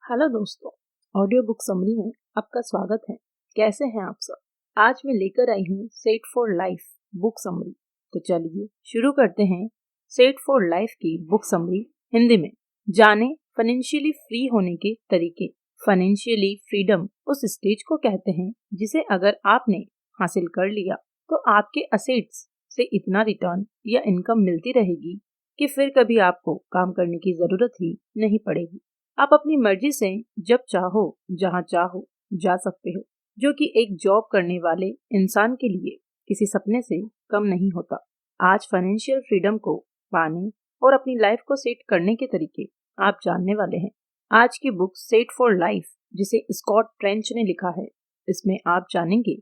Hello दोस्तों, audio book summary में आपका स्वागत है। कैसे हैं आप सब? आज मैं लेकर आई हूँ set for life book summary. तो चलिए शुरू करते हैं सेट फॉर लाइफ की बुक समरी हिंदी में। जाने फाइनेंशियली फ्री होने के तरीके। फाइनेंशियली फ्रीडम उस स्टेज को कहते हैं जिसे अगर आपने हासिल कर लिया तो आपके असेट्स से इतना रिटर्न या इनकम मिलती रहेगी कि फिर कभी आपको काम करने की जरूरत ही नहीं पड़ेगी। आप अपनी मर्जी से जब चाहो जहां चाहो जा सकते हो, जो कि एक जॉब करने वाले इंसान के लिए किसी सपने से कम नहीं होता। आज फाइनेंशियल फ्रीडम को पाने और अपनी लाइफ को सेट करने के तरीके आप जानने वाले हैं। आज की बुक सेट फॉर लाइफ, जिसे स्कॉट ट्रेंच ने लिखा है, इसमें आप जानेंगे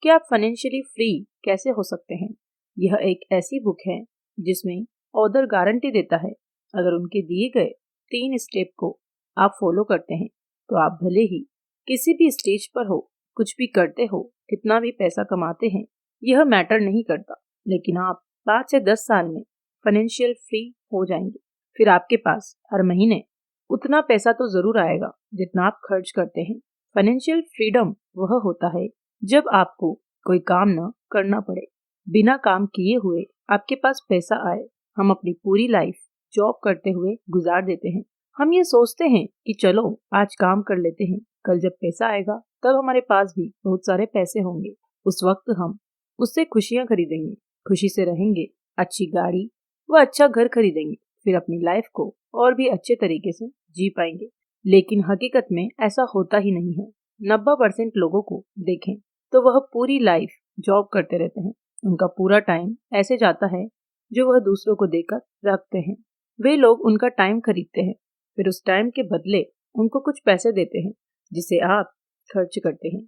कि आप फाइनेंशियली फ्री कैसे हो सकते हैं। यह एक ऐसी बुक है जिसमें ऑथर गारंटी देता है अगर उनके दिए गए 3 स्टेप को आप फॉलो करते हैं तो आप भले ही किसी भी स्टेज पर हो, कुछ भी करते हो, कितना भी पैसा कमाते हैं, यह मैटर नहीं करता। लेकिन आप 5 से 10 साल में फाइनेंशियल फ्री हो जाएंगे। फिर आपके पास हर महीने उतना पैसा तो जरूर आएगा जितना आप खर्च करते हैं। फाइनेंशियल फ्रीडम वह होता है जब आपको कोई काम न करना पड़े। बिना काम किए हुए आपके पास पैसा आए। हम अपनी पूरी लाइफ जॉब करते हुए गुजार देते हैं। हम ये सोचते हैं कि चलो आज काम कर लेते हैं, कल जब पैसा आएगा तब हमारे पास भी बहुत सारे पैसे होंगे। उस वक्त हम उससे खुशियां खरीदेंगे, खुशी से रहेंगे, अच्छी गाड़ी व अच्छा घर खरीदेंगे, फिर अपनी लाइफ को और भी अच्छे तरीके से जी पाएंगे। लेकिन हकीकत में ऐसा होता ही नहीं है। 90% लोगों को देखें तो वह पूरी लाइफ जॉब करते रहते हैं। उनका पूरा टाइम ऐसे जाता है जो वह दूसरों को देकर रखते हैं। वे लोग उनका टाइम खरीदते हैं, फिर उस टाइम के बदले उनको कुछ पैसे देते हैं जिसे आप खर्च करते हैं।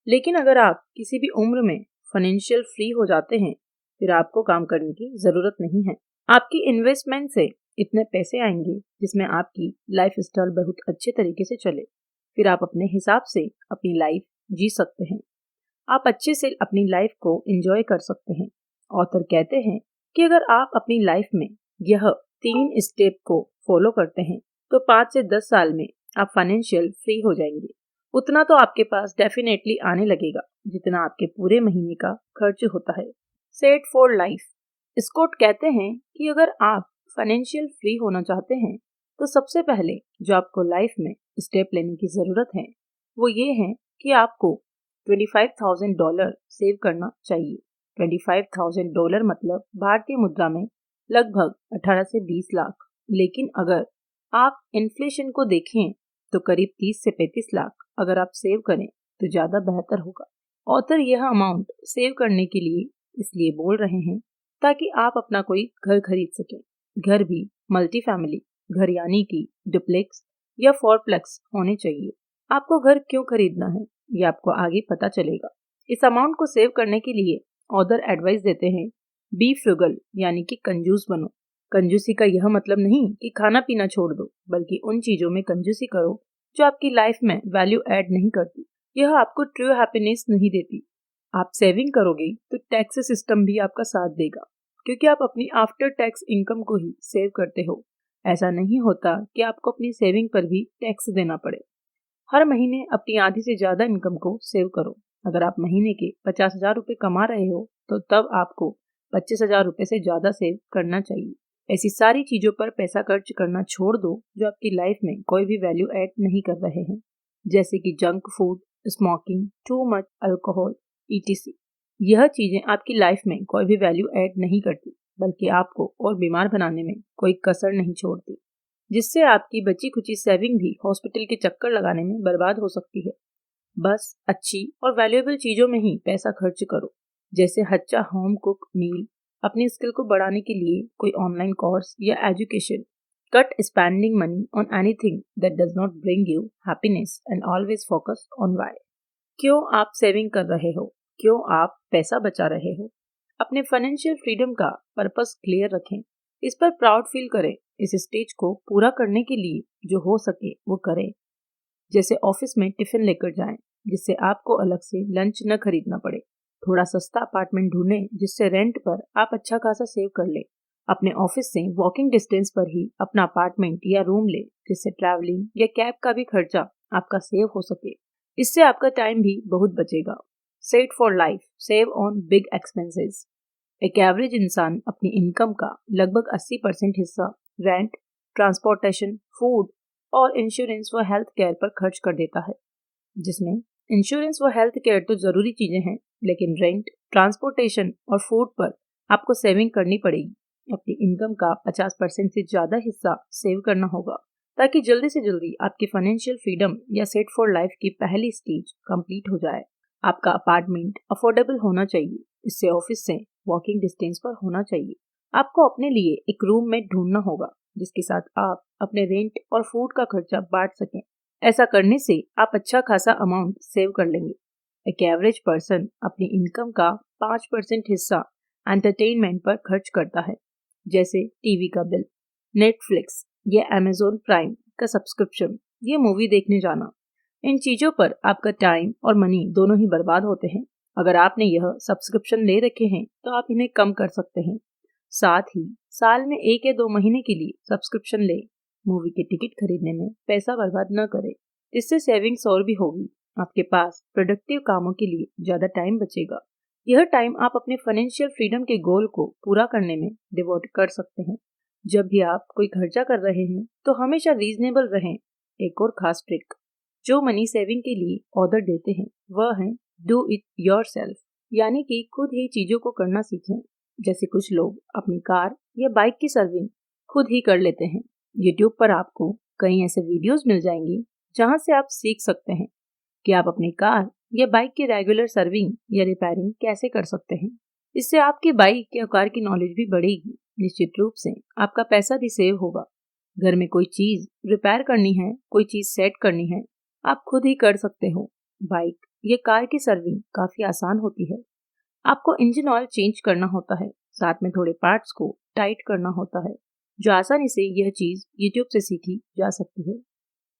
लेकिन अगर आप किसी भी उम्र में फाइनेंशियल फ्री हो जाते हैं, फिर आपको काम करने की जरूरत नहीं है। आपकी इन्वेस्टमेंट से इतने पैसे आएंगे जिसमें आपकी लाइफ स्टाइल बहुत अच्छे तरीके से चले। फिर आप अपने हिसाब से अपनी लाइफ जी सकते हैं। आप अच्छे से अपनी लाइफ को एंजॉय कर सकते हैं। ऑथर कहते हैं कि अगर आप अपनी लाइफ में यह 3 स्टेप को फॉलो करते हैं तो 5 से 10 साल में आप फाइनेंशियल फ्री हो जाएंगे। उतना तो आपके पास डेफिनेटली आने लगेगा जितना आपके पूरे महीने का खर्च होता है। Set for life. स्कॉट कहते हैं कि अगर आप फाइनेंशियल फ्री होना चाहते हैं तो सबसे पहले जो आपको लाइफ में स्टेप लेने की जरूरत है वो ये है कि आपको $25,000 सेव करना चाहिए। $25,000 मतलब भारतीय मुद्रा में लगभग 18 से 20 लाख। लेकिन अगर आप इन्फ्लेशन को देखें तो करीब 30 से 35 लाख अगर आप सेव करें तो ज्यादा बेहतर होगा। ऑथर यह अमाउंट सेव करने के लिए इसलिए बोल रहे हैं ताकि आप अपना कोई घर खरीद सकें। घर भी मल्टी फैमिली घर, यानी कि डुप्लेक्स या फोरप्लेक्स होने चाहिए। आपको घर क्यों खरीदना है ये आपको आगे पता चलेगा। इस अमाउंट को सेव करने के लिए ऑथर एडवाइस देते हैं, बी फ्रुगल, यानी कि कंजूस बनो। कंजूसी का यह मतलब नहीं कि खाना पीना छोड़ दो, बल्कि उन चीजों में कंजूसी करो जो आपकी लाइफ में वैल्यू ऐड नहीं करती। यह आपको ट्रू हैप्पीनेस नहीं देती। आप सेविंग करोगे तो टैक्स सिस्टम भी आपका साथ देगा, क्योंकि आप अपनी आफ्टर टैक्स इनकम को ही सेव करते हो। ऐसा नहीं होता कि आपको अपनी सेविंग पर भी टैक्स देना पड़े। हर महीने अपनी आधी से ज्यादा इनकम को सेव करो। अगर आप महीने के 50,000 रुपए कमा रहे हो तो तब आपको 25,000 रुपए से ज्यादा सेव करना चाहिए। ऐसी सारी चीजों पर पैसा खर्च करना छोड़ दो जो आपकी लाइफ में कोई भी वैल्यू ऐड नहीं कर रहे हैं, जैसे कि junk food, smoking, too much alcohol, etc। यह चीजें आपकी लाइफ में कोई भी वैल्यू ऐड नहीं करती, बल्कि आपको और बीमार बनाने में कोई कसर नहीं छोड़ती, जिससे आपकी बची खुची सेविंग भी हॉस्पिटल के चक्कर लगाने में बर्बाद हो सकती है। बस अच्छी और वैल्यूएबल चीजों में ही पैसा खर्च करो, जैसे अच्छा होम कुक मील, अपनी स्किल को बढ़ाने के लिए कोई ऑनलाइन कोर्स या education. Cut spending money on anything that does not bring you happiness and always focus on why. क्यों आप सेविंग कर रहे हो, क्यों आप पैसा बचा रहे हो। अपने फाइनेंशियल फ्रीडम का पर्पस क्लियर रखें, इस पर प्राउड फील करें। इस स्टेज को पूरा करने के लिए जो हो सके वो करें, जैसे ऑफिस में टिफिन लेकर जाएं जिससे आपको अलग से लंच न खरीदना पड़े। थोड़ा सस्ता अपार्टमेंट ढूंढें जिससे रेंट पर आप अच्छा खासा सेव कर ले। अपने ऑफिस से वॉकिंग डिस्टेंस पर ही अपना अपार्टमेंट या रूम ले, जिससे ट्रैवलिंग या कैब का भी खर्चा आपका सेव हो सके। इससे आपका टाइम भी बहुत बचेगा। Set for life, save on big expenses. एक एवरेज इंसान अपनी इनकम का लगभग 80% हिस्सा रेंट, ट्रांसपोर्टेशन, फूड और इंश्योरेंस व हेल्थ केयर पर खर्च कर देता है। जिसमें इंश्योरेंस व हेल्थ केयर तो जरूरी चीजें हैं, लेकिन रेंट, ट्रांसपोर्टेशन और फूड पर आपको सेविंग करनी पड़ेगी। अपनी इनकम का 50% से ज्यादा हिस्सा सेव करना होगा, ताकि जल्दी से जल्दी आपकी फाइनेंशियल फ्रीडम या सेट फॉर लाइफ की पहली स्टेज कंप्लीट हो जाए। आपका अपार्टमेंट अफोर्डेबल होना चाहिए, इससे ऑफिस से वॉकिंग डिस्टेंस पर होना चाहिए। आपको अपने लिए एक रूममेट ढूंढना होगा, जिसके साथ आप अपने रेंट और फूड का खर्चा बांट सकें। ऐसा करने से आप अच्छा खासा अमाउंट सेव कर लेंगे। एक एवरेज पर्सन अपनी इनकम का 5% हिस्सा एंटरटेनमेंट पर खर्च करता है, जैसे टीवी का बिल, नेटफ्लिक्स या अमेज़न प्राइम का सब्सक्रिप्शन, ये मूवी देखने जाना। इन चीजों पर आपका टाइम और मनी दोनों ही बर्बाद होते हैं। अगर आपने यह सब्सक्रिप्शन ले रखे हैं तो आप इन्हें कम कर सकते हैं। साथ ही साल में 1 या 2 महीने के लिए सब्सक्रिप्शन ले। मूवी की टिकट खरीदने में पैसा बर्बाद न करें, इससे सेविंग्स और भी होगी। आपके पास प्रोडक्टिव कामों के लिए ज्यादा टाइम बचेगा। यह टाइम आप अपने फाइनेंशियल फ्रीडम के गोल को पूरा करने में डिवोट कर सकते हैं। जब भी आप कोई खर्चा कर रहे हैं तो हमेशा रीजनेबल रहें। एक और खास ट्रिक जो मनी सेविंग के लिए ऑर्डर देते हैं वह है डू इट योरसेल्फ, यानी कि खुद ही चीजों को करना सीखें। जैसे कुछ लोग अपनी कार या बाइक की सर्विंग खुद ही कर लेते हैं। यूट्यूब पर आपको कई ऐसे वीडियोस मिल जाएंगे जहां से आप सीख सकते हैं कि आप अपनी कार या बाइक की रेगुलर सर्विंग या रिपेयरिंग कैसे कर सकते हैं। इससे आपकी बाइक या कार की नॉलेज भी बढ़ेगी। निश्चित रूप से आपका पैसा भी सेव होगा। घर में कोई चीज रिपेयर करनी है, कोई चीज सेट करनी है, आप खुद ही कर सकते हो। बाइक या कार की सर्विंग काफी आसान होती है। आपको इंजन ऑयल चेंज करना होता है, साथ में थोड़े पार्ट्स को टाइट करना होता है, जो आसानी से यह चीज यूट्यूब से सीखी जा सकती है।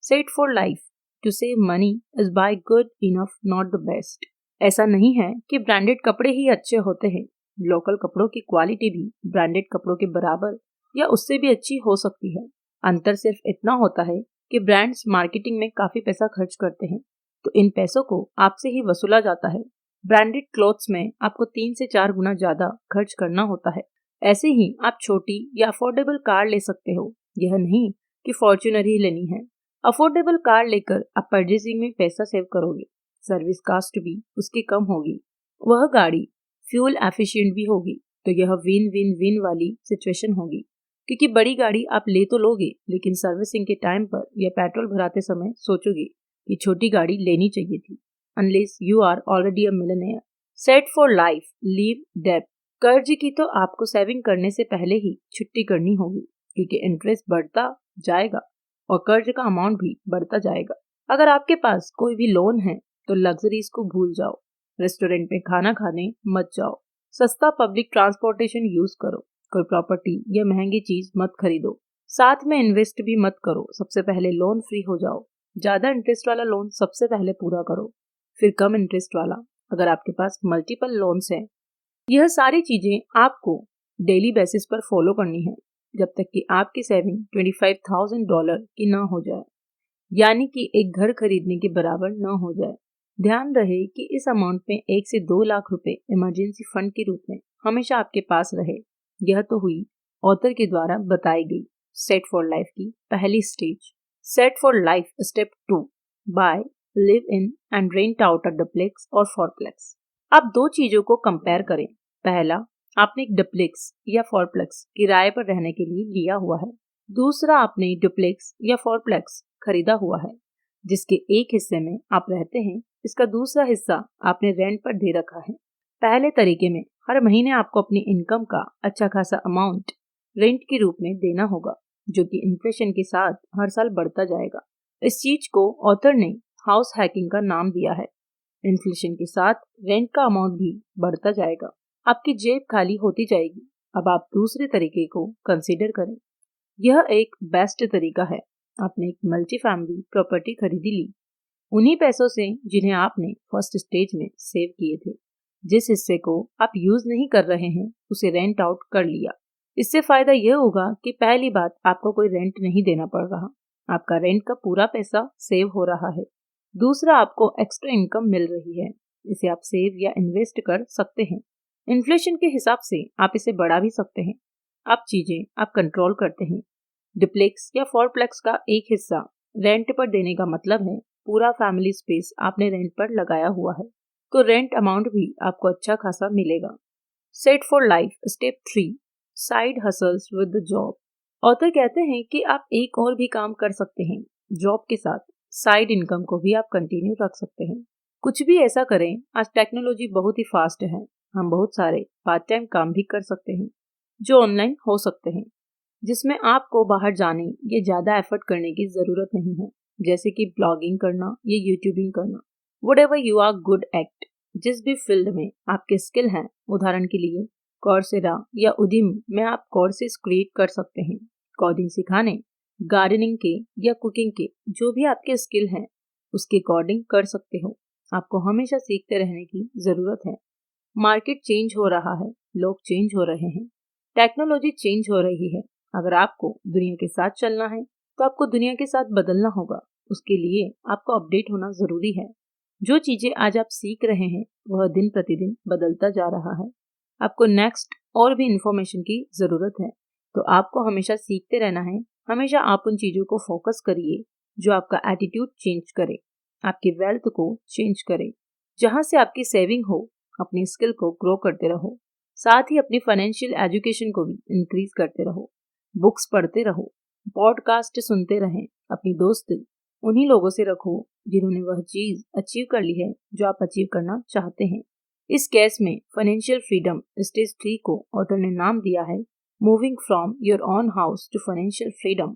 Set for life, to save money is buy good enough not the best. ऐसा नहीं है कि ब्रांडेड कपड़े ही अच्छे होते हैं। लोकल कपड़ों की क्वालिटी भी ब्रांडेड कपड़ों के बराबर या उससे भी अच्छी हो सकती है। अंतर सिर्फ इतना होता है कि ब्रांड्स मार्केटिंग में काफी पैसा खर्च करते हैं, तो इन पैसों को आपसे ही वसूला जाता है। ब्रांडेड क्लोथ्स में आपको 3 से 4 गुना ज्यादा खर्च करना होता है। ऐसे ही आप छोटी या अफोर्डेबल कार ले सकते हो। यह नहीं कि फॉर्च्यूनर ही लेनी है। अफोर्डेबल कार लेकर आप परचेजिंग में पैसा सेव करोगे, सर्विस कास्ट भी उसकी कम होगी, वह गाड़ी फ्यूल एफिशिएंट भी होगी। तो यह विन विन विन वाली सिचुएशन होगी, क्योंकि बड़ी गाड़ी आप ले तो लोगे, लेकिन सर्विसिंग के टाइम पर या पेट्रोल भराते समय सोचोगे कि छोटी गाड़ी लेनी चाहिए थी। Unless you are already a millionaire. Set for life, leave डेब्ट। कर्ज की तो आपको सेविंग करने से पहले ही छुट्टी करनी होगी, क्योंकि इंटरेस्ट बढ़ता जाएगा और कर्ज का अमाउंट भी बढ़ता जाएगा। अगर आपके पास कोई भी लोन है तो लग्जरीज को भूल जाओ। रेस्टोरेंट में खाना खाने मत जाओ। सस्ता पब्लिक ट्रांसपोर्टेशन यूज करो। कोई प्रॉपर्टी या महंगी चीज मत खरीदो। साथ में इन्वेस्ट भी मत करो। सबसे पहले लोन फ्री हो जाओ। ज्यादा इंटरेस्ट वाला लोन सबसे पहले पूरा करो, फिर कम इंटरेस्ट वाला, अगर आपके पास मल्टीपल लोन्स हैं। यह सारी चीजें आपको डेली बेसिस पर फॉलो करनी है, जब तक कि आपकी सेविंग $25,000 की ना हो जाए, यानी कि एक घर खरीदने के बराबर न हो जाए। ध्यान रहे कि इस अमाउंट में 1 से 2 लाख रुपए इमरजेंसी फंड के रूप में हमेशा आपके पास रहे। यह तो हुई ऑथर के द्वारा बताई गई सेट फॉर लाइफ की पहली stage. Set for life step 2, buy, live in and rent out a duplex और फोरप्लेक्स। अब 2 चीजों को कंपेयर करें। पहला, आपने एक डुप्लेक्स या फोरप्लेक्स किराए पर रहने के लिए लिया हुआ है। दूसरा, आपने डुप्लेक्स या फोरप्लेक्स खरीदा हुआ है, जिसके एक हिस्से में आप रहते हैं, इसका दूसरा हिस्सा आपने रेंट पर दे रखा है। पहले तरीके में हर महीने आपको अपनी इनकम का अच्छा खासा अमाउंट रेंट के रूप में देना होगा, जो कि इन्फ्लेशन के साथ हर साल बढ़ता जाएगा। इस चीज को ऑथर ने हाउस हैकिंग का नाम दिया है। इन्फ्लेशन के साथ रेंट का अमाउंट भी बढ़ता जाएगा, आपकी जेब खाली होती जाएगी। अब आप दूसरे तरीके को कंसीडर करें। यह एक बेस्ट तरीका है। आपने एक मल्टी फैमिली प्रॉपर्टी खरीदी ली, उन्हीं पैसों से जिन्हें आपने फर्स्ट स्टेज में सेव किए थे। जिस हिस्से को आप यूज नहीं कर रहे हैं उसे रेंट आउट कर लिया। इससे फायदा यह होगा कि पहली बात, आपको कोई रेंट नहीं देना पड़ रहा, आपका रेंट का पूरा पैसा सेव हो रहा है। दूसरा, आपको एक्स्ट्रा इनकम मिल रही है, इसे आप सेव या इन्वेस्ट कर सकते हैं। इन्फ्लेशन के हिसाब से आप इसे बढ़ा भी सकते हैं। आप चीजें आप कंट्रोल करते हैं। डुप्लेक्स या फोरप्लेक्स का एक हिस्सा रेंट पर देने का मतलब है पूरा फैमिली स्पेस आपने रेंट पर लगाया हुआ है, तो रेंट अमाउंट भी आपको अच्छा खासा मिलेगा। Set for life step 3, side hustles with the job. Author कहते हैं कि आप एक और भी काम कर सकते हैं। जॉब के साथ साइड इनकम को भी आप कंटिन्यू रख सकते हैं। कुछ भी ऐसा करें, आज टेक्नोलॉजी बहुत ही फास्ट है, हम बहुत सारे पार्ट टाइम काम भी कर सकते हैं जो ऑनलाइन हो सकते हैं, जिसमें आपको बाहर जाने या ज्यादा एफर्ट करने की जरूरत नहीं है, जैसे कि ब्लॉगिंग करना या यूट्यूबिंग करना। Whatever you are good at, जिस भी फील्ड में आपके स्किल हैं, उदाहरण के लिए कौरसेरा या उदिम में आप कोर्सेज क्रिएट कर सकते हैं। कोडिंग सिखाने, गार्डनिंग के या कुकिंग के, जो भी आपके स्किल हैं उसके अकॉर्डिंग कर सकते हो। आपको हमेशा सीखते रहने की जरूरत है। मार्केट चेंज हो रहा है, लोग चेंज हो रहे हैं, टेक्नोलॉजी चेंज हो रही है। अगर आपको दुनिया के साथ चलना है तो आपको दुनिया के साथ बदलना होगा। उसके लिए आपको अपडेट होना जरूरी है। जो चीजें आज आप सीख रहे हैं वह दिन प्रतिदिन बदलता जा रहा है। आपको नेक्स्ट और भी इंफॉर्मेशन की जरूरत है, तो आपको हमेशा सीखते रहना है। हमेशा आप उन चीजों को फोकस करिए जो आपका एटीट्यूड चेंज करे, आपकी वेल्थ को चेंज करे, जहां से आपकी सेविंग हो। अपनी स्किल को ग्रो करते रहो, साथ ही अपनी फाइनेंशियल एजुकेशन को भी इंक्रीज करते रहो। बुक्स पढ़ते रहो, पॉडकास्ट सुनते रहें। अपनी दोस्ती उन्हीं लोगों से रखो जिन्होंने वह चीज अचीव कर ली है जो आप अचीव करना चाहते हैं। इस केस में फाइनेंशियल फ्रीडम स्टेज 3 को ऑथर ने नाम दिया है moving from your own house to financial freedom.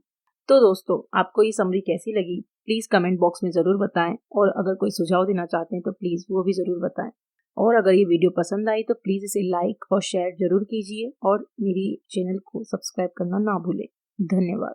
तो दोस्तों, आपको ये समरी कैसी लगी प्लीज कमेंट बॉक्स में जरूर बताएं, और अगर कोई सुझाव देना चाहते हैं तो प्लीज वो भी जरूर बताएं। और अगर ये वीडियो पसंद आई तो प्लीज इसे लाइक और शेयर जरूर कीजिए, और मेरी चैनल को सब्सक्राइब करना ना भूलें। धन्यवाद।